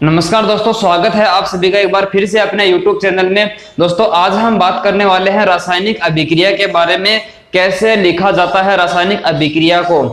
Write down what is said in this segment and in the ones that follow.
नमस्कार दोस्तों, स्वागत है आप सभी का एक बार फिर से अपने YouTube चैनल में। दोस्तों आज हम बात करने वाले हैं रासायनिक अभिक्रिया के बारे में, कैसे लिखा जाता है रासायनिक अभिक्रिया को।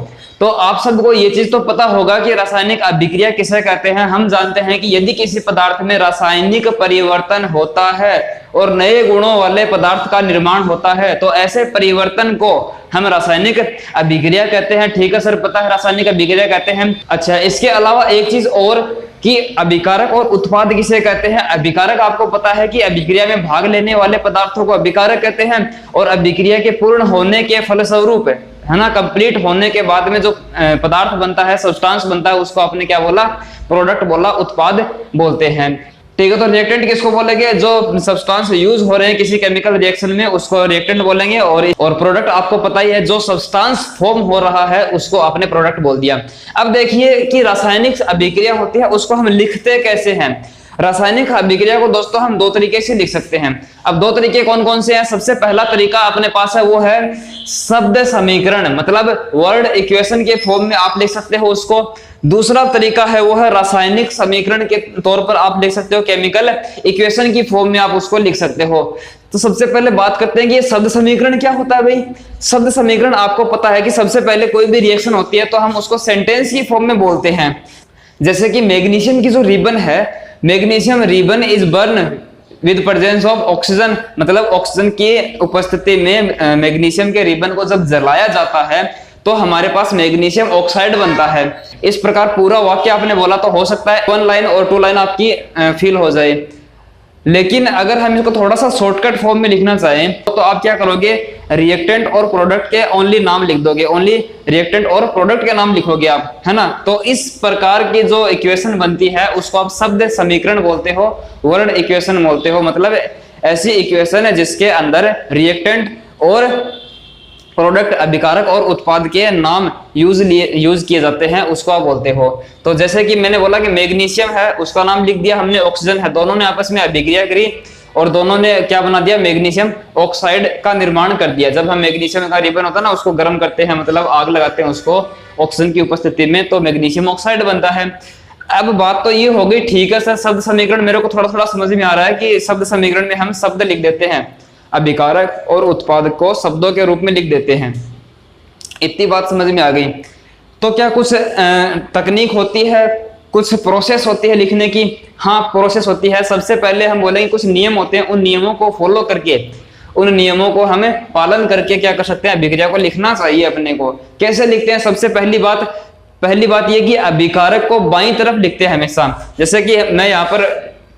तो आप सबको ये चीज तो पता होगा कि रासायनिक अभिक्रिया किसे कहते हैं। हम जानते हैं कि यदि किसी पदार्थ में रासायनिक परिवर्तन होता है और नए गुणों वाले पदार्थ का निर्माण होता है तो ऐसे परिवर्तन को हम रासायनिक अभिक्रिया कहते हैं। ठीक है सर, पता है रासायनिक अभिक्रिया कहते हैं। अच्छा, इसके अलावा एक चीज और कि अभिकारक और उत्पाद किसे कहते हैं। अभिकारक आपको पता है कि अभिक्रिया में भाग लेने वाले पदार्थों को अभिकारक कहते हैं, और अभिक्रिया के पूर्ण होने के फलस्वरूप है ना, कंप्लीट होने के बाद में जो पदार्थ बनता है, सब्सटेंस बनता है, उसको आपने क्या बोला, प्रोडक्ट बोला, उत्पाद बोलते हैं। ठीक है, तो रिएक्टेंट किसको बोलेंगे, जो सब्सटेंस यूज हो रहे हैं किसी केमिकल रिएक्शन में उसको रिएक्टेंट बोलेंगे, और प्रोडक्ट आपको पता ही है जो सब्सटेंस फॉर्म हो रहा है उसको आपने प्रोडक्ट बोल दिया। अब देखिए कि रासायनिक अभिक्रिया होती है उसको हम लिखते कैसे हैं। रासायनिक अभिक्रिया को दोस्तों हम दो तरीके से लिख सकते हैं। अब दो तरीके कौन कौन से हैं। सबसे पहला तरीका अपने पास है वो है शब्द समीकरण, मतलब वर्ड इक्वेशन के फॉर्म में आप लिख सकते हो उसको। दूसरा तरीका है वो है रासायनिक समीकरण के तौर पर आप लिख सकते हो, केमिकल इक्वेशन की फॉर्म में आप उसको लिख सकते हो। तो सबसे पहले बात करते हैं कि ये शब्द समीकरण क्या होता है भाई। शब्द समीकरण आपको पता है कि सबसे पहले कोई भी रिएक्शन होती है तो हम उसको सेंटेंस की फॉर्म में बोलते हैं। जैसे कि मैग्नीशियम की जो रिबन है, magnesium ribbon is burn with presence of oxygen, मतलब ऑक्सीजन की उपस्थिति में मैग्नीशियम के रिबन को जब जलाया जाता है तो हमारे पास मैग्नीशियम ऑक्साइड बनता है। इस प्रकार पूरा वाक्य आपने बोला तो हो सकता है 1 लाइन और 2 लाइन आपकी फील हो जाए, लेकिन अगर हम इसको थोड़ा सा शॉर्टकट फॉर्म में लिखना चाहें तो आप क्या करोगे, रिएक्टेंट और प्रोडक्ट के ओनली नाम लिख दोगे, ओनली रिएक्टेंट और प्रोडक्ट के नाम लिखोगे आप, है ना। तो इस प्रकार की जो इक्वेशन बनती है उसको आप शब्द समीकरण बोलते हो, वर्ड इक्वेशन बोलते हो। मतलब ऐसी इक्वेशन है जिसके अंदर रिएक्टेंट और प्रोडक्ट, अभिकारक और उत्पाद के नाम यूज किए जाते हैं, उसको आप बोलते हो। तो जैसे कि मैंने बोला कि मैग्नीशियम है, उसका नाम लिख दिया हमने, ऑक्सीजन है, दोनों ने आपस में अभिक्रिया करी और दोनों ने क्या बना दिया, मैग्नीशियम ऑक्साइड का निर्माण कर दिया। जब हम मैग्नीशियम का रिबन होता है ना उसको गर्म करते हैं, मतलब आग लगाते हैं उसको ऑक्सीजन की उपस्थिति में, तो मैग्नीशियम ऑक्साइड बनता है। अब बात तो ये हो गई, ठीक है सर शब्द समीकरण मेरे को थोड़ा थोड़ा समझ में आ रहा है कि शब्द समीकरण में हम शब्द लिख देते हैं, अभिकारक और उत्पाद को शब्दों के रूप में लिख देते हैं। इतनी बात समझ में आ गई। तो क्या कुछ तकनीक होती है, कुछ प्रोसेस होती है लिखने की। हाँ, प्रोसेस होती है। सबसे पहले हम बोलेंगे कुछ नियम होते हैं, उन नियमों को फॉलो करके, उन नियमों को हमें पालन करके क्या कर सकते हैं, अभिक्रिया को लिखना चाहिए अपने को। कैसे लिखते हैं, सबसे पहली बात ये कि अभिकारक को बाईं तरफ लिखते हैं हमेशा। जैसे कि मैं यहाँ पर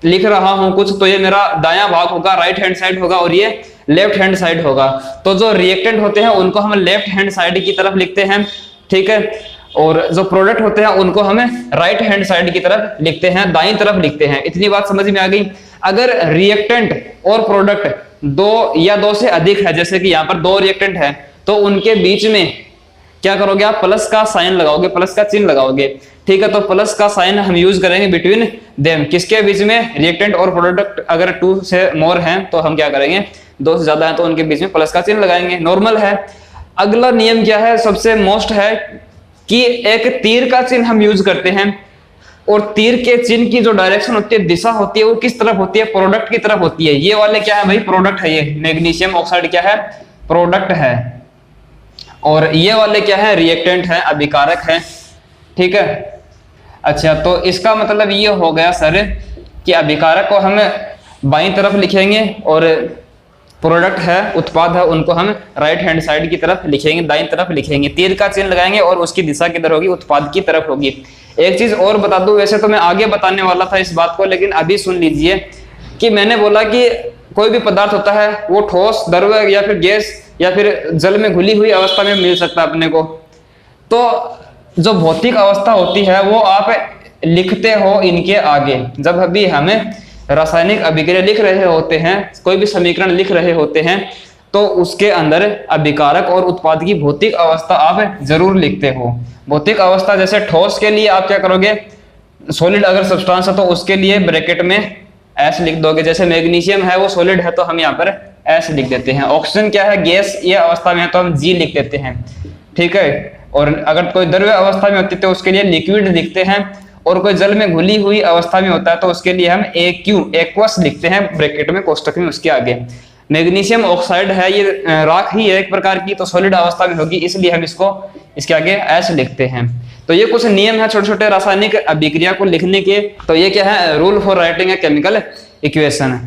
लिख रहा हूं कुछ, तो ये मेरा दायां भाग होगा, राइट हैंड साइड होगा, और ये लेफ्ट हैंड साइड होगा। तो जो रिएक्टेंट होते हैं उनको हम लेफ्ट हैंड साइड की तरफ लिखते हैं, ठीक है, और जो प्रोडक्ट होते हैं उनको हमें राइट हैंड साइड की तरफ लिखते हैं, दाईं तरफ लिखते हैं। इतनी बात समझ में आ गई। अगर रिएक्टेंट और प्रोडक्ट दो या दो से अधिक है, जैसे कि यहाँ पर 2 रिएक्टेंट है, तो उनके बीच में क्या करोगे आप, प्लस का साइन लगाओगे, प्लस का चिन्ह लगाओगे, ठीक है। तो प्लस का साइन हम यूज करेंगे बिटवीन देम, किसके बीच में, रिएक्टेंट और प्रोडक्ट। अगर 2 से मोर हैं तो हम क्या करेंगे, 2 से ज्यादा है तो उनके बीच में प्लस का चिन्ह लगाएंगे, नॉर्मल है। अगला नियम क्या है, सबसे मोस्ट है कि एक तीर का चिन्ह हम यूज करते हैं, और तीर के चिन्ह की जो डायरेक्शन होती है, दिशा होती है, वो किस तरफ होती है, प्रोडक्ट की तरफ होती है। ये वाले क्या है भाई, प्रोडक्ट है, ये मैग्नीशियम ऑक्साइड क्या है, प्रोडक्ट है, और ये वाले क्या है, रिएक्टेंट है, अभिकारक है, ठीक है। अच्छा, तो इसका मतलब ये हो गया सर कि अभिकारक को हम बाईं तरफ लिखेंगे और प्रोडक्ट है, उत्पाद है, उनको हम राइट हैंड साइड की तरफ लिखेंगे, दाईं तरफ लिखेंगे, तीर का चिन्ह लगाएंगे और उसकी दिशा किधर होगी, उत्पाद की तरफ होगी। एक चीज और बता दूं, वैसे तो मैं आगे बताने वाला था इस बात को, लेकिन अभी सुन लीजिए कि मैंने बोला कि कोई भी पदार्थ होता है वो ठोस, द्रव या फिर गैस या फिर जल में घुली हुई अवस्था में मिल सकता है अपने को। तो जो भौतिक अवस्था होती है वो आप लिखते हो इनके आगे। जब अभी हमें रासायनिक अभिक्रिया लिख रहे होते हैं, कोई भी समीकरण लिख रहे होते हैं, तो उसके अंदर अभिकारक और उत्पाद की भौतिक अवस्था आप जरूर लिखते हो। भौतिक अवस्था जैसे ठोस के लिए आप क्या करोगे, सॉलिड अगर सब्सटेंस है तो उसके लिए ब्रैकेट में एस लिख दोगे। जैसे मैग्नीशियम है वो सॉलिड है तो हम यहाँ पर एस लिख देते हैं। ऑक्सीजन क्या है, गैस ये अवस्था में है तो हम जी लिख देते हैं, ठीक है। और अगर कोई द्रव्य अवस्था में होती है तो उसके लिए लिक्विड लिखते हैं। और कोई जल में घुली हुई अवस्था में होता है तो उसके लिए हम एक्वस लिखते हैं ब्रैकेट में कोष्टक में उसके आगे। मैग्नीशियम ऑक्साइड है, ये राख ही है एक प्रकार की, तो सॉलिड अवस्था में होगी, इसलिए हम इसको इसके आगे एच लिखते हैं। तो ये कुछ नियम है छोटे छोटे रासायनिक अभिक्रिया को लिखने के। तो ये क्या है, rule for writing a chemical equation.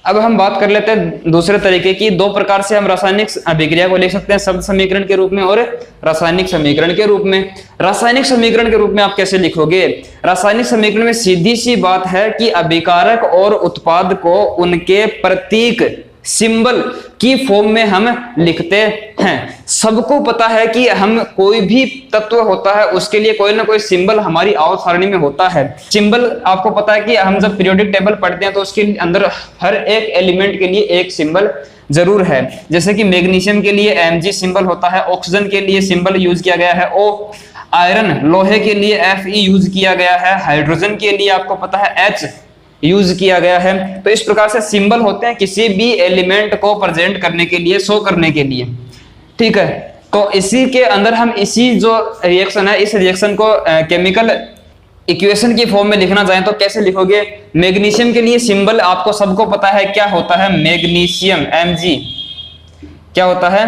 अब हम बात कर लेते हैं दूसरे तरीके की। दो प्रकार से हम रासायनिक अभिक्रिया को लिख सकते हैं, शब्द समीकरण के रूप में और रासायनिक समीकरण के रूप में। रासायनिक समीकरण के रूप में आप कैसे लिखोगे? रासायनिक समीकरण में सीधी सी बात है कि अभिकारक और उत्पाद को उनके प्रतीक सिंबल की फॉर्म में हम लिखते हैं। सबको पता है कि हम कोई भी तत्व होता है उसके लिए कोई ना कोई सिंबल हमारी आवर्त सारणी में होता है। सिंबल आपको पता है कि हम जब पीरियोडिक टेबल पढ़ते हैं तो उसके अंदर हर एक एलिमेंट के लिए एक सिंबल जरूर है। जैसे कि मैग्नीशियम के लिए Mg सिंबल होता है, ऑक्सीजन के लिए सिंबल यूज किया गया है O, आयरन लोहे के लिए Fe यूज किया गया है, हाइड्रोजन के लिए आपको पता है H यूज किया गया है। तो इस प्रकार से सिंबल होते हैं किसी भी एलिमेंट को प्रेजेंट करने के लिए, शो करने के लिए, ठीक है। तो इसी के अंदर हम इसी जो रिएक्शन है इस रिएक्शन को केमिकल इक्वेशन की फॉर्म में लिखना चाहें तो कैसे लिखोगे? मैग्नीशियम के लिए सिंबल आपको सबको पता है क्या होता है, मैग्नीशियम Mg क्या होता है,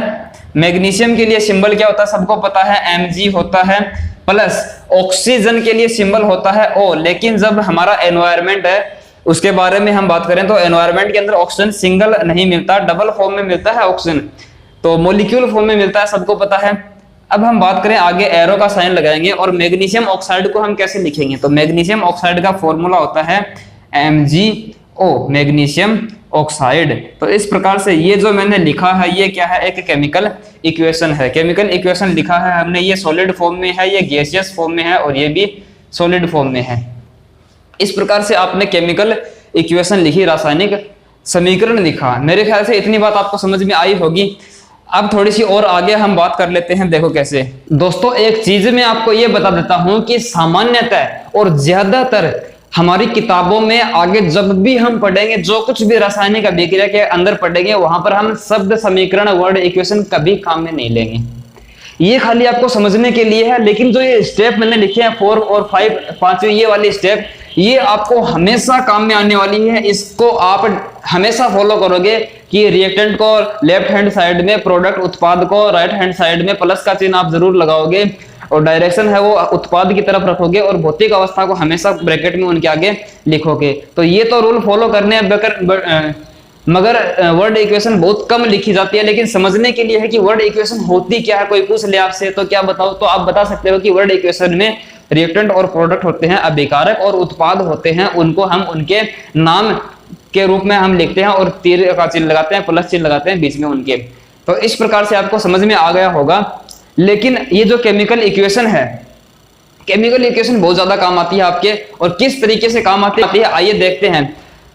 मैग्नीशियम के लिए सिंबल क्या होता है सबको पता है, Mg होता है। प्लस ऑक्सीजन के लिए सिंबल होता है O। लेकिन जब हमारा एनवायरमेंट है उसके बारे में हम बात करें तो एनवायरमेंट के अंदर ऑक्सीजन सिंगल नहीं मिलता, डबल फॉर्म में मिलता है ऑक्सीजन, तो मॉलिक्यूल फॉर्म में मिलता है, सबको पता है। अब हम बात करें आगे, एरो का साइन लगाएंगे और मैग्नीशियम ऑक्साइड को हम कैसे लिखेंगे? तो मैग्नीशियम ऑक्साइड का फॉर्मूला होता है MgO, मैग्नीशियम ऑक्साइड। तो इस प्रकार से ये जो मैंने लिखा है ये क्या है, एक केमिकल इक्वेशन है। केमिकल इक्वेशन लिखा है हमने, ये सॉलिड फॉर्म में है, ये गैसियस फॉर्म में है और ये भी सॉलिड फॉर्म में है। इस प्रकार से आपने केमिकल इक्वेशन लिखी, रासायनिक समीकरण लिखा। मेरे ख्याल से इतनी बात आपको समझ में आई होगी। अब थोड़ी सी और आगे हम बात कर लेते हैं। देखो कैसे दोस्तों, एक चीज मैं आपको ये बता देता हूं कि सामान्यतः और ज्यादातर हमारी किताबों में आगे जब भी हम पढ़ेंगे, जो कुछ भी रासायनिक अभिक्रिया के अंदर पढ़ेंगे, वहां पर हम शब्द समीकरण वर्ड इक्वेशन कभी काम में नहीं लेंगे। ये खाली आपको समझने के लिए है। लेकिन जो ये स्टेप मैंने लिखे हैं 4 और 5, पांचवी ये वाली स्टेप, ये आपको हमेशा काम में आने वाली है। इसको आप हमेशा फॉलो करोगे कि रिएक्टेंट को लेफ्ट हैंड साइड में, प्रोडक्ट उत्पाद को राइट हैंड साइड में प्लस का चिन्ह आप जरूर लगाओगे और डायरेक्शन है वो उत्पाद की तरफ रखोगे और भौतिक अवस्था को हमेशा ब्रैकेट में उनके आगे लिखोगे। तो ये तो रूल फॉलो करने हैं, मगर वर्ड इक्वेशन बहुत कम लिखी जाती है। लेकिन समझने के लिए है कि वर्ड इक्वेशन होती क्या है। कोई पूछ ले आपसे तो क्या बताओ, तो आप बता सकते हो कि वर्ड इक्वेशन में रिएक्टेंट और प्रोडक्ट होते हैं, अभिकारक और उत्पाद होते हैं, उनको हम उनके नाम के रूप में हम लिखते हैं और तीर का चिन्ह लगाते हैं, प्लस चिन्ह लगाते हैं बीच में उनके। तो इस प्रकार से आपको समझ में आ गया होगा। लेकिन ये जो केमिकल इक्वेशन है, केमिकल इक्वेशन बहुत ज्यादा काम आती है आपके, और किस तरीके से काम आती है आइए देखते हैं।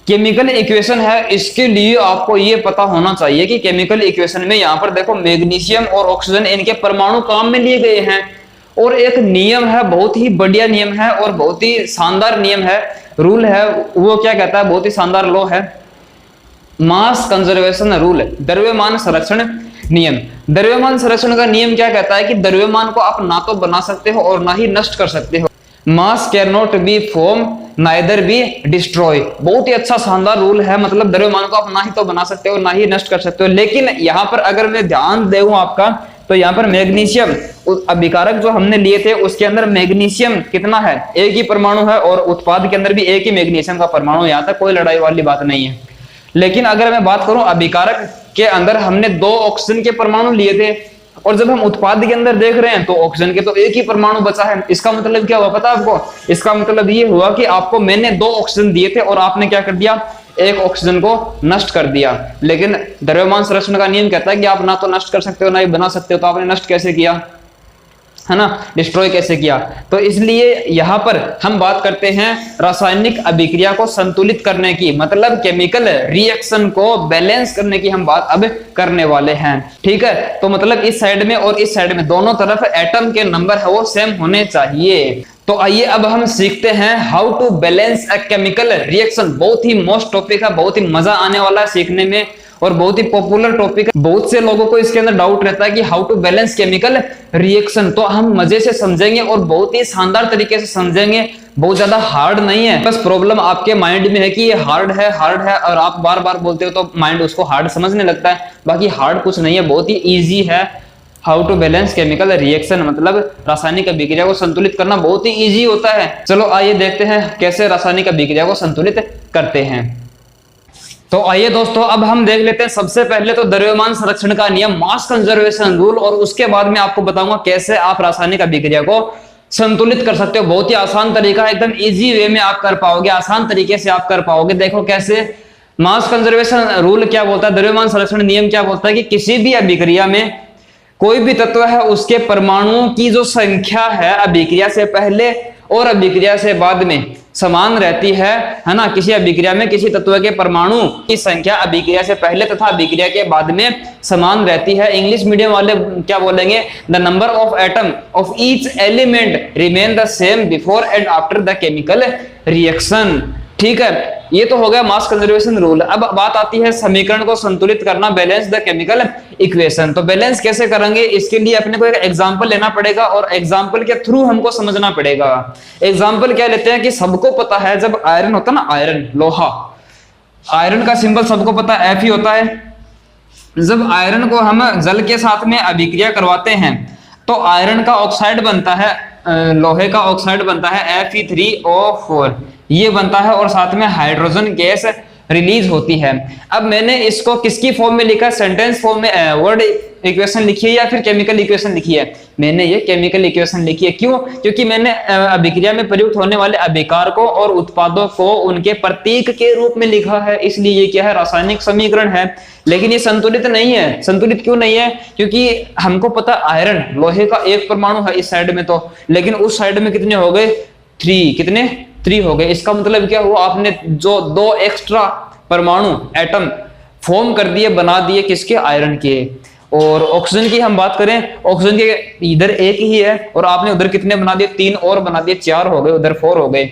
केमिकल इक्वेशन है, इसके लिए आपको ये पता होना चाहिए कि केमिकल इक्वेशन में यहाँ पर देखो मैग्नीशियम और ऑक्सीजन इनके परमाणु काम में लिए गए हैं। और एक नियम है, बहुत ही बढ़िया नियम है और बहुत ही शानदार नियम है, रूल है। वो क्या कहता है, बहुत ही शानदार लॉ है, मास कंजर्वेशन रूल, द्रव्यमान संरक्षण नियम। द्रव्यमान संरक्षण का नियम क्या कहता है कि द्रव्यमान को आप ना तो बना सकते हो और ना ही नष्ट कर सकते हो। मास can not be form neither be destroy. बहुत ही अच्छा शानदार रूल है। मतलब द्रव्यमान को आप ना ही तो बना सकते हो ना ही नष्ट कर सकते हो। लेकिन यहाँ पर अगर मैं ध्यान दूं आपका, तो यहाँ पर मैग्नीशियम अभिकारक जो हमने लिए थे उसके अंदर मैग्नीशियम कितना है, एक ही परमाणु है, और उत्पाद के अंदर भी एक ही मैग्नीशियम का परमाणु। यहाँ तक कोई लड़ाई वाली बात नहीं है। लेकिन अगर मैं बात करूं अभिकारक के अंदर हमने 2 ऑक्सीजन के परमाणु लिए थे, और जब हम उत्पाद के अंदर देख रहे हैं तो ऑक्सीजन के तो एक ही परमाणु बचा है। इसका मतलब क्या हुआ पता है आपको? इसका मतलब ये हुआ कि आपको मैंने 2 ऑक्सीजन दिए थे और आपने क्या कर दिया, एक ऑक्सीजन को नष्ट कर दिया। लेकिन द्रव्यमान संरक्षण का नियम कहता है कि आप ना तो नष्ट कर सकते हो ना ही बना सकते हो। तो आपने नष्ट कैसे किया, है ना, डिस्ट्रॉय कैसे किया? तो इसलिए यहां पर हम बात करते हैं रासायनिक अभिक्रिया को संतुलित करने की, मतलब केमिकल रिएक्शन को बैलेंस करने की हम बात अब करने वाले हैं। ठीक है, तो मतलब इस साइड में और इस साइड में दोनों तरफ एटम के नंबर है वो सेम होने चाहिए। तो आइए अब हम सीखते हैं how to balance a chemical reaction. बहुत ही मोस्ट टॉपिक है, बहुत ही मजा आने वाला है सीखने में। और बहुत ही पॉपुलर टॉपिक है। बहुत से लोगों को इसके अंदर डाउट रहता है कि how to balance chemical reaction. तो हम मजे से समझेंगे और बहुत ही शानदार तरीके से समझेंगे, बहुत ज्यादा हार्ड नहीं है। बस प्रॉब्लम आपके माइंड में है कि ये हार्ड है और आप बार बार बोलते हो तो माइंड उसको हार्ड समझने लगता है। बाकी हार्ड कुछ नहीं है, बहुत ही इजी है। How to balance chemical reaction मतलब रासायनिक अभिक्रिया को संतुलित करना बहुत ही इजी होता है। चलो आइए देखते हैं कैसे रासायनिक अभिक्रिया को संतुलित करते हैं। तो आइए दोस्तों, अब हम देख लेते हैं सबसे पहले तो द्रव्यमान संरक्षण का नियम, मास कंजर्वेशन रूल, और उसके बाद में आपको बताऊंगा कैसे आप रासायनिक अभिक्रिया को संतुलित कर सकते हो। बहुत ही आसान तरीका, एकदम इजी वे में आप कर पाओगे, आसान तरीके से आप कर पाओगे। देखो कैसे। मास कंजर्वेशन रूल क्या बोलता है, द्रव्यमान संरक्षण नियम क्या बोलता है कि किसी भी अभिक्रिया में कोई भी तत्व है उसके परमाणुओं की जो संख्या है अभिक्रिया से पहले और अभिक्रिया से बाद में समान रहती है ना। किसी अभिक्रिया में किसी तत्व के परमाणु की संख्या अभिक्रिया से पहले तथा अभिक्रिया के बाद में समान रहती है। इंग्लिश मीडियम वाले क्या बोलेंगे, the number of atom of each element remain the same before and after the chemical reaction. ठीक है, ये तो हो गया मास कंजर्वेशन रूल। अब बात आती है समीकरण को संतुलित करना, बैलेंस द केमिकल इक्वेशन। तो बैलेंस कैसे करेंगे, इसके लिए अपने को एक एग्जांपल लेना पड़ेगा और एग्जांपल के थ्रू हमको समझना पड़ेगा। एग्जांपल क्या लेते हैं कि सबको पता है जब आयरन होता है ना, आयरन लोहा, आयरन का सिंबल सबको पता है Fe होता है। जब आयरन को हम जल के साथ में अभिक्रिया करवाते हैं तो आयरन का ऑक्साइड बनता है, लोहे का ऑक्साइड बनता है Fe3O4, ये बनता है और साथ में हाइड्रोजन गैस रिलीज होती है। अब मैंने इसको किसकी फॉर्म में लिखा, सेंटेंस फॉर्म में वर्ड इक्वेशन लिखी है या फिर केमिकल इक्वेशन लिखी है? मैंने ये केमिकल इक्वेशन लिखी है। क्यों? क्योंकि मैंने अभिक्रिया में प्रयुक्त होने वाले अभिकारकों और उत्पादों को उनके प्रतीक के रूप में लिखा है, इसलिए ये क्या है, रासायनिक समीकरण है। लेकिन ये संतुलित नहीं है। संतुलित क्यों नहीं है? क्योंकि हमको पता आयरन लोहे का एक परमाणु है इस साइड में तो, लेकिन उस साइड में कितने हो गए, 3, कितने 3 हो गए। इसका मतलब क्या हुआ, आपने जो 2 एक्स्ट्रा परमाणु एटम फॉर्म कर दिए, बना दिए किसके, आयरन के। और ऑक्सीजन की हम बात करें, ऑक्सीजन के इधर एक ही है और आपने उधर कितने बना दिए, 3 और बना दिए, 4 हो गए, उधर 4 हो गए।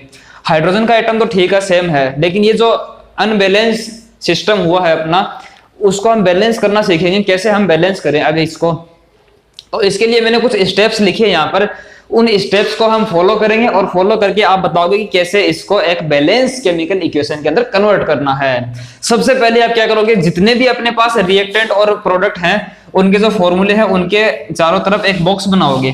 हाइड्रोजन का एटम तो ठीक है, सेम है, लेकिन ये जो अनबैलेंस सिस्टम हुआ है अपना, उसको हम बैलेंस करना सीखेंगे। कैसे हम बैलेंस करें अभी इसको, तो इसके लिए मैंने कुछ स्टेप्स लिखे यहाँ पर। उन स्टेप्स को हम फॉलो करेंगे और फॉलो करके आप बताओगे कि कैसे इसको एक बैलेंस केमिकल इक्वेशन के अंदर कन्वर्ट करना है। सबसे पहले आप क्या करोगे, जितने भी अपने पास रिएक्टेंट और प्रोडक्ट हैं उनके जो फॉर्मूले हैं उनके चारों तरफ एक बॉक्स बनाओगे।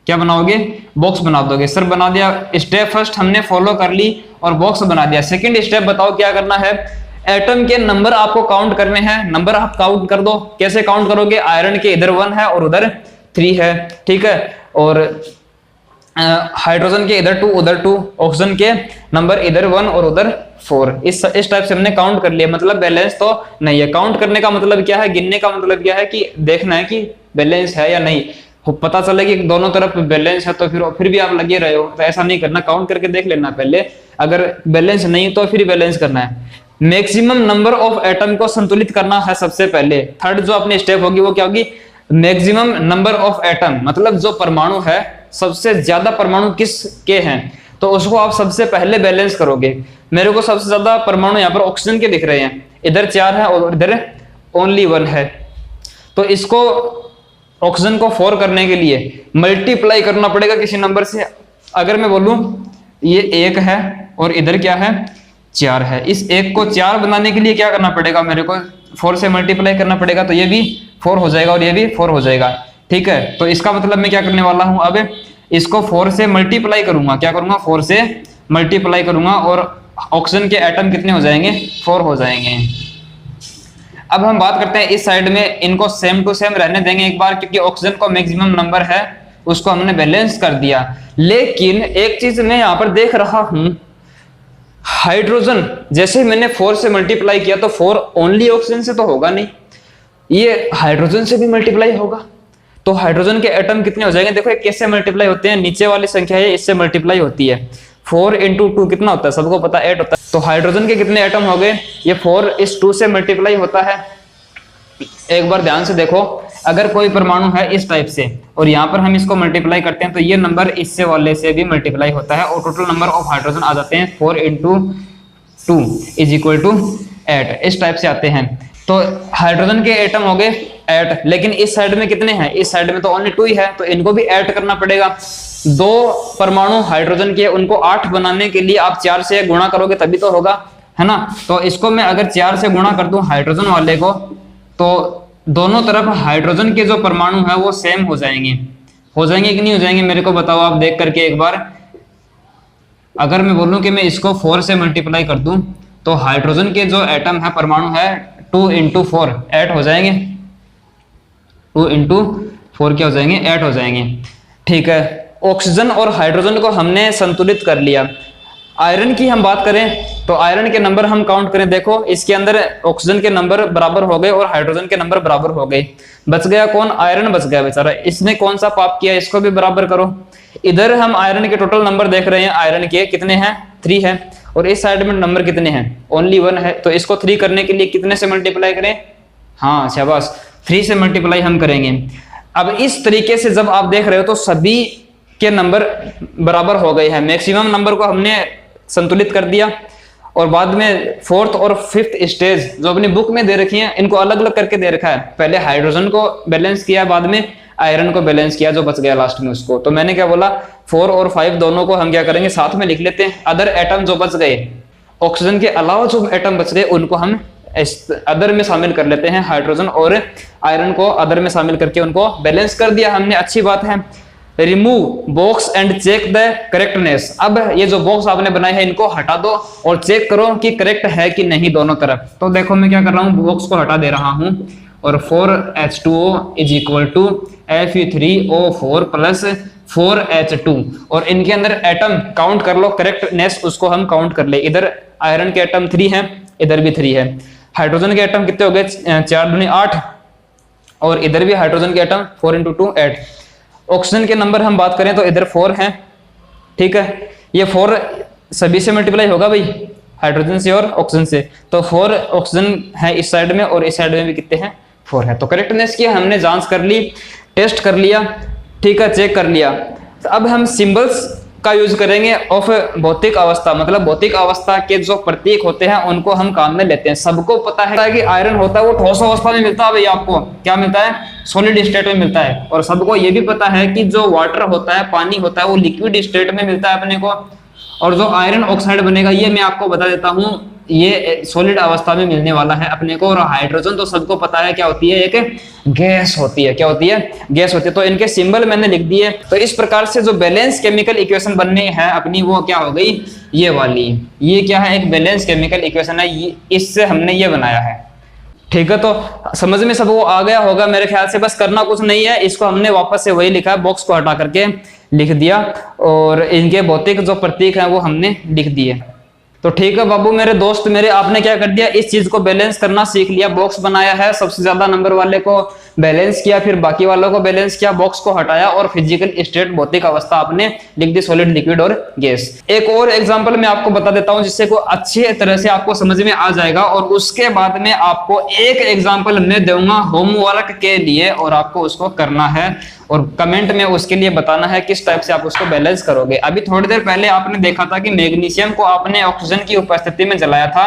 क्या बनाओगे, बॉक्स बना दोगे। सर बना दिया, स्टेप फर्स्ट हमने फॉलो कर ली और बॉक्स बना दिया। सेकंड स्टेप बताओ क्या करना है, एटम के नंबर आपको काउंट करने हैं। नंबर आप काउंट कर दो। कैसे काउंट करोगे, आयरन के इधर 1 है और उधर 3 है, ठीक है, और हाइड्रोजन के इधर 2 उधर 2, ऑक्सीजन के नंबर इधर 1 और उधर 4। इस टाइप से हमने काउंट कर लिया। मतलब बैलेंस तो नहीं है। काउंट करने का मतलब क्या है, गिनने का मतलब क्या है कि देखना है कि बैलेंस है या नहीं। पता चले कि दोनों तरफ बैलेंस है तो फिर भी आप लगे रहे हो, तो ऐसा नहीं करना, काउंट करके देख लेना पहले। अगर बैलेंस नहीं तो फिर बैलेंस करना है। मैक्सिमम नंबर ऑफ एटम को संतुलित करना है सबसे पहले। थर्ड जो अपनी स्टेप होगी वो क्या होगी, मैक्सिमम नंबर ऑफ एटम, मतलब जो परमाणु है सबसे ज्यादा परमाणु किसके हैं, तो उसको आप सबसे पहले बैलेंस करोगे। मेरे को सबसे ज्यादा परमाणु यहाँ पर ऑक्सीजन के दिख रहे हैं, इधर 4 है और इधर ओनली 1 है। तो इसको ऑक्सीजन को 4 करने के लिए मल्टीप्लाई करना पड़ेगा किसी नंबर से। अगर मैं बोलूं ये 1 है और इधर क्या है, 4 है, इस 1 को 4 बनाने के लिए क्या करना पड़ेगा, मेरे को 4 से मल्टीप्लाई करना पड़ेगा। तो ये भी 4 हो जाएगा और ये भी 4 हो जाएगा, ठीक है। तो इसका मतलब मैं क्या करने वाला हूं, अब इसको 4 से मल्टीप्लाई करूंगा। क्या करूंगा, 4 से मल्टीप्लाई करूंगा और ऑक्सीजन के एटम कितने हो जाएंगे, 4 हो जाएंगे। अब हम बात करते हैं इस साइड में, इनको सेम टू सेम रहने देंगे एक बार, क्योंकि ऑक्सीजन को मैक्सिमम नंबर है उसको हमने बैलेंस कर दिया। लेकिन एक चीज मैं यहाँ पर देख रहा हूं, हाइड्रोजन जैसे मैंने 4 से मल्टीप्लाई किया तो 4 ओनली ऑक्सीजन से तो होगा नहीं, ये हाइड्रोजन से भी मल्टीप्लाई होगा। तो हाइड्रोजन के एटम कितने हो जाएंगे, देखो ये कैसे मल्टीप्लाई होते हैं, नीचे वाली संख्या है इससे मल्टीप्लाई होती है। 4 × 2 कितना होता है, सबको पता 8 होता है। तो हाइड्रोजन के कितने एटम हो गए, ये 4 इस 2 से मल्टीप्लाई होता है। एक बार ध्यान से देखो, अगर कोई परमाणु है इस टाइप से और यहाँ पर हम इसको मल्टीप्लाई करते हैं तो ये नंबर इससे वाले से भी मल्टीप्लाई होता है और टोटल नंबर ऑफ हाइड्रोजन आ जाते हैं 4 × 2 = 8, इस टाइप से आते हैं। तो हाइड्रोजन के एटम हो गए 8, लेकिन इस साइड में कितने हैं, इस साइड में तो ओनली 2 ही है, तो इनको भी ऐड करना पड़ेगा। 2 परमाणु हाइड्रोजन के, उनको 8 बनाने के लिए आप 4 से गुणा करोगे तभी तो होगा, है ना। तो इसको मैं अगर 4 से गुणा कर दूं हाइड्रोजन वाले को, तो दोनों तरफ हाइड्रोजन के जो परमाणु है वो सेम हो जाएंगे कि नहीं हो जाएंगे, मेरे को बताओ आप देख करके एक बार। अगर मैं बोलूं कि मैं इसको 4 से मल्टीप्लाई कर दूं, तो हाइड्रोजन के जो एटम है, परमाणु है, 2 × 4 8 हो जाएंगे। 2 × 4 क्या हो जाएंगे, 8 हो जाएंगे। ठीक है, ऑक्सीजन और हाइड्रोजन को हमने संतुलित कर लिया। आयरन की हम बात करें तो आयरन के नंबर हम काउंट करें, देखो इसके अंदर ऑक्सीजन के नंबर बराबर हो गए और हाइड्रोजन के नंबर बराबर हो गए। बच गया कौन, आयरन बच गया बेचारा। इसने कौन सा पाप किया, इसको भी बराबर करो। इधर हम आयरन के टोटल नंबर देख रहे हैं, आयरन के कितने हैं, 3 है, और इस साइड में नंबर कितने हैं, ओनली 1 है। तो इसको 3 करने के लिए कितने से मल्टीप्लाई करें, हाँ शाबाश, 3 से मल्टीप्लाई हम करेंगे। अब इस तरीके से जब आप देख रहे हो तो सभी के नंबर बराबर हो गए हैं, मैक्सिमम नंबर को हमने संतुलित कर दिया। और बाद में 4th और 5th स्टेज जो अपनी बुक में दे रखी है, इनको अलग अलग करके दे रखा है। पहले हाइड्रोजन को बैलेंस किया, बाद में आयरन को बैलेंस किया, जो बच गया लास्ट में उसको। तो मैंने क्या बोला, 4 और 5 दोनों को हम क्या करेंगे, साथ में लिख लेते हैं। अदर एटम जो बच गए, ऑक्सीजन के अलावा जो एटम बच गए, उनको हम अदर में शामिल कर लेते हैं। हाइड्रोजन और आयरन को अदर में शामिल करके उनको बैलेंस कर दिया हमने, अच्छी बात है। Remove box and check the correctness. अब ये जो बॉक्स आपने बनाए हैं इनको हटा दो और चेक करो कि करेक्ट है कि नहीं दोनों तरफ। तो देखो मैं क्या कर रहा हूँ, बॉक्स को हटा दे रहा हूँ और 4H2O = Fe3O4 + 4H2, और इनके अंदर एटम काउंट कर लो, करेक्टनेस उसको हम काउंट कर ले। इधर आयरन के एटम 3 है, इधर भी 3 है। हाइड्रोजन के एटम कितने हो गए, 4 दूनी 8, और इधर भी हाइड्रोजन के एटम 4 × 2 8। ऑक्सीजन के नंबर हम बात करें तो इधर 4 हैं, ठीक है। ये 4 सभी से मल्टीप्लाई होगा भाई, हाइड्रोजन से और ऑक्सीजन से, तो 4 ऑक्सीजन है इस साइड में और इस साइड में भी कितने हैं, 4 है। तो करेक्टनेस की हमने जांच कर ली, टेस्ट कर लिया, ठीक है, चेक कर लिया। तो अब हम सिंबल्स का यूज करेंगे ऑफ भौतिक अवस्था, मतलब भौतिक अवस्था के जो प्रतीक होते हैं उनको हम काम में लेते हैं। सबको पता है कि आयरन होता है वो ठोस अवस्था में मिलता है भाई, आपको क्या मिलता है, सॉलिड स्टेट में मिलता है। और सबको ये भी पता है कि जो वाटर होता है, पानी होता है, वो लिक्विड स्टेट में मिलता है अपने को। और जो आयरन ऑक्साइड बनेगा, ये मैं आपको बता देता हूँ, ये सॉलिड अवस्था में मिलने वाला है अपने को। और हाइड्रोजन तो सबको पता है क्या होती है, एक गैस होती है। क्या होती है, गैस होती है। तो इनके सिंबल मैंने लिख दिए। तो इस प्रकार से जो बैलेंस केमिकल इक्वेशन बननी है अपनी, वो क्या हो गई, ये वाली। ये क्या है, एक बैलेंस केमिकल इक्वेशन है, इससे हमने ये बनाया है, ठीक है। तो समझ में सबको आ गया होगा मेरे ख्याल से। बस करना कुछ नहीं है, इसको हमने वापस से वही लिखा है, बॉक्स को हटा करके लिख दिया, और इनके भौतिक जो प्रतीक हैं वो हमने लिख दिए। तो ठीक है बाबू, मेरे दोस्त मेरे, आपने क्या कर दिया, इस चीज को बैलेंस करना सीख लिया। बॉक्स बनाया है, सबसे ज्यादा नंबर वाले को बैलेंस किया, फिर बाकी वालों को बैलेंस किया, बॉक्स को हटाया, और फिजिकल स्टेट भौतिक अवस्था आपने लिख दी, सॉलिड, लिक्विड और गैस। एक और एग्जांपल मैं आपको बता देता हूं जिससे को अच्छे तरह से आपको समझ में आ जाएगा, और उसके बाद में आपको एक एग्जांपल मैं दूंगा होमवर्क के लिए, और आपको उसको करना है और कमेंट में उसके लिए बताना है किस टाइप से आप उसको बैलेंस करोगे। अभी थोड़ी देर पहले आपने देखा था कि मैग्नीशियम को आपने ऑक्सीजन की उपस्थिति में जलाया था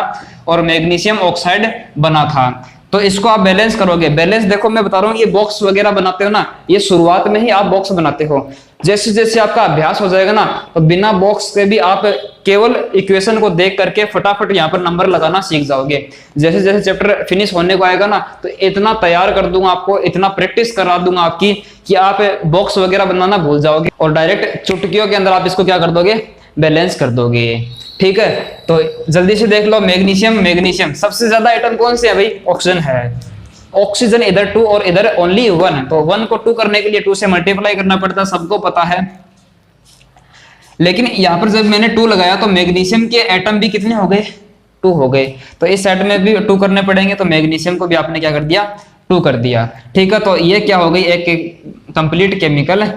और मैग्नीशियम ऑक्साइड बना था। तो इसको आप बैलेंस करोगे। बैलेंस देखो मैं बता रहा हूँ, ये बॉक्स वगैरह बनाते हो ना, ये शुरुआत में ही आप बॉक्स बनाते हो। जैसे जैसे आपका अभ्यास हो जाएगा ना, तो बिना बॉक्स के भी आप केवल इक्वेशन को देख करके फटाफट यहाँ पर नंबर लगाना सीख जाओगे। जैसे जैसे चैप्टर फिनिश होने को आएगा ना, तो इतना तैयार कर दूंगा आपको, इतना प्रैक्टिस करा दूंगा आपकी, कि आप बॉक्स वगैरह बनाना भूल जाओगे और डायरेक्ट चुटकियों के अंदर आप इसको क्या कर दोगे, बैलेंस कर दोगे, ठीक है। तो जल्दी से देख लो, मैग्नीशियम, मैग्नीशियम सबसे ज्यादा एटम कौन से है भाई, ऑक्सीजन है। ऑक्सीजन इधर 2 और इधर ओनली 1 है, तो 1 को 2 करने के लिए 2 से मल्टीप्लाई करना पड़ता है, सबको पता है। लेकिन यहाँ पर जब मैंने 2 लगाया तो मैग्नीशियम के एटम भी कितने हो गए, 2 हो गए। तो इस साइड में भी 2 करने पड़ेंगे, तो मैग्नीशियम को भी आपने क्या कर दिया, 2 कर दिया, ठीक है। तो ये क्या हो गई, एक कंप्लीट केमिकल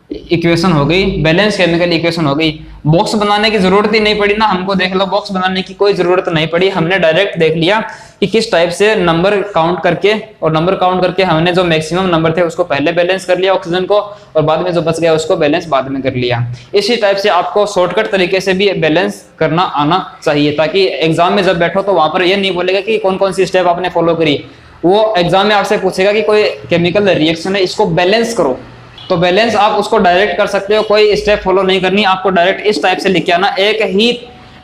इक्वेशन हो गई, बैलेंस केमिकल इक्वेशन हो गई। बॉक्स बनाने की जरूरत ही नहीं पड़ी ना हमको, देख लो बॉक्स बनाने की कोई जरूरत नहीं पड़ी, हमने डायरेक्ट देख लिया कि किस टाइप से नंबर काउंट करके, और नंबर काउंट करके हमने जो मैक्सिमम नंबर थे उसको पहले बैलेंस कर लिया ऑक्सीजन को, और बाद में जो बच गया उसको बैलेंस बाद में कर लिया। इसी टाइप से आपको शॉर्टकट तरीके से भी बैलेंस करना आना चाहिए, ताकि एग्जाम में जब बैठो तो वहां पर ये नहीं बोलेगा कि कौन कौन सी स्टेप आपने फॉलो करी, वो एग्जाम में आपसे पूछेगा कि कोई केमिकल रिएक्शन है इसको बैलेंस करो, तो बैलेंस आप उसको डायरेक्ट कर सकते हो, कोई स्टेप फॉलो नहीं करनी, आपको डायरेक्ट इस टाइप से लिख के आना, एक ही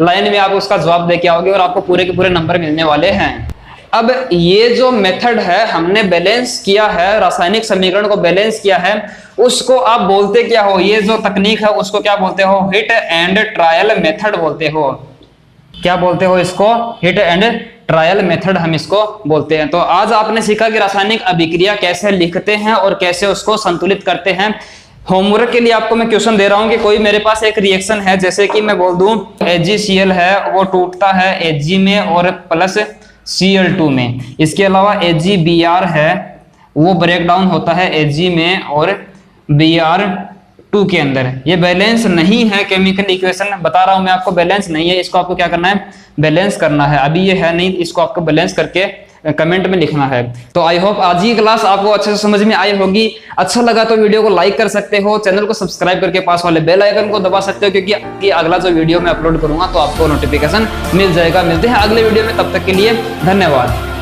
लाइन में आप उसका जवाब दे के आओगे और आपको पूरे के पूरे नंबर मिलने वाले हैं। अब ये जो मेथड है हमने बैलेंस किया है, रासायनिक समीकरण को बैलेंस किया है, उसको आप बोलते क्या हो, ये जो तकनीक है उसको क्या बोलते हो, हिट एंड ट्रायल मेथड बोलते हो। क्या बोलते हो इसको, हिट एंड ट्रायल मेथड हम इसको बोलते हैं। तो आज आपने सीखा कि रासायनिक अभिक्रिया कैसे लिखते हैं और कैसे उसको संतुलित करते हैं। होमवर्क के लिए आपको मैं क्वेश्चन दे रहा हूं कि कोई मेरे पास एक रिएक्शन है, जैसे कि मैं बोल दूं AgCl है, वो टूटता है Ag में और प्लस Cl2 में, इसके अलावा AgBr है, वो ब्रेक डाउन होता है Ag में और Br2 के अंदर। ये बैलेंस नहीं है, केमिकल इक्वेशन बता रहा हूं मैं आपको, बैलेंस नहीं है, इसको आपको क्या करना है, बैलेंस करना है। अभी ये है नहीं, इसको आपको बैलेंस करके कमेंट में लिखना है। तो आई होप आज की क्लास आपको अच्छे से समझ में आई होगी। अच्छा लगा तो वीडियो को लाइक कर सकते हो, चैनल को सब्सक्राइब करके पास वाले बेल आइकन को दबा सकते हो, क्योंकि अगला जो वीडियो मैं अपलोड करूंगा तो आपको नोटिफिकेशन मिल जाएगा। मिलते हैं अगले वीडियो में, तब तक के लिए धन्यवाद।